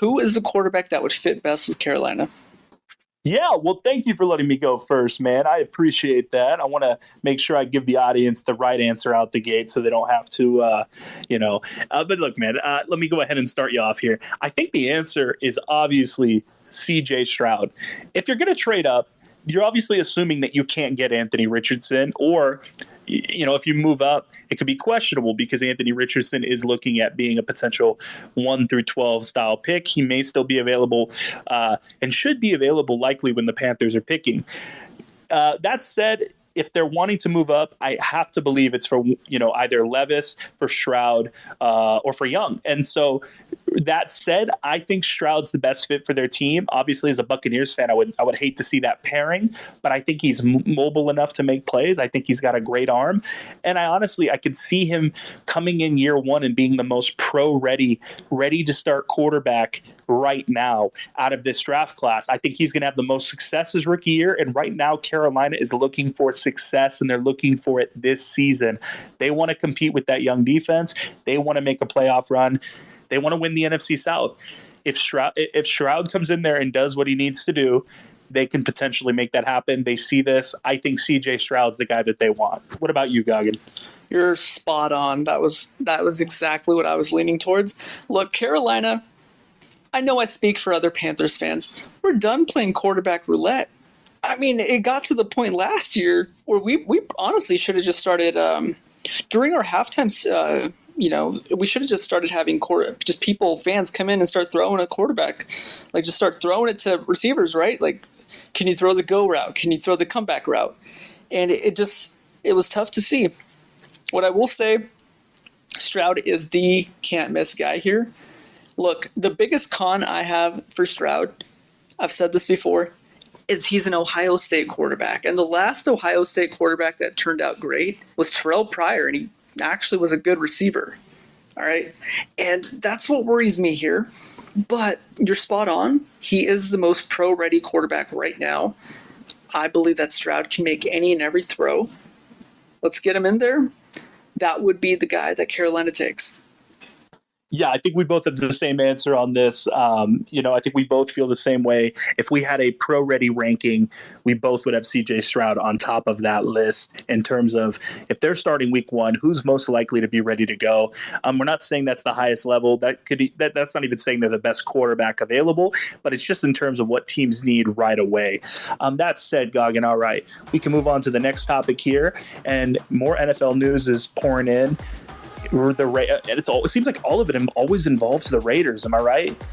Who is the quarterback that would fit best with Carolina? Yeah, well, thank you for letting me go first, man. I appreciate that. I want to make sure I give the audience the right answer out the gate so they don't have to, But look, man, let me go ahead and start you off here. I think the answer is obviously C.J. Stroud. If you're going to trade up, you're obviously assuming that you can't get Anthony Richardson, or if you move up, it could be questionable because Anthony Richardson is looking at being a potential 1 through 12 style pick. He may still be available and should be available likely when the Panthers are picking. That said, if they're wanting to move up, I have to believe it's for either Levis, for Stroud, or for Young. And so that said, I think Stroud's the best fit for their team. Obviously, as a Buccaneers fan, I would hate to see that pairing, but I think he's mobile enough to make plays. I think he's got a great arm, and I could see him coming in year one and being the most ready to start quarterback right now out of this draft class. I think he's going to have the most success his rookie year, and right now Carolina is looking for success, and they're looking for it this season. They want to compete with that young defense. They want to make a playoff run. They want to win the NFC South. If Stroud comes in there and does what he needs to do, they can potentially make that happen. They see this. I think C.J. Stroud's the guy that they want. What about you, Goggin? You're spot on. That was exactly what I was leaning towards. Look, Carolina, I know I speak for other Panthers fans. We're done playing quarterback roulette. I mean, it got to the point last year where we honestly should have just started during our halftime. We should have just started having fans come in and start throwing a quarterback, like just start throwing it to receivers, right? Like, can you throw the go route? Can you throw the comeback route? And it was tough to see. What I will say, Stroud is the can't miss guy here. Look, the biggest con I have for Stroud, I've said this before, is he's an Ohio State quarterback. And the last Ohio State quarterback that turned out great was Terrell Pryor, and he actually was a good receiver. All right. And that's what worries me here. But you're spot on. He is the most pro-ready quarterback right now. I believe that Stroud can make any and every throw. Let's get him in there. That would be the guy that Carolina takes. Yeah, I think we both have the same answer on this. I think we both feel the same way. If we had a pro-ready ranking, we both would have C.J. Stroud on top of that list in terms of if they're starting week one, who's most likely to be ready to go. We're not saying that's the highest level. That could be that's not even saying they're the best quarterback available, but it's just in terms of what teams need right away. That said, Goggin, all right, we can move on to the next topic here, and more NFL news is pouring in. It seems like all of it always involves the Raiders. Am I right?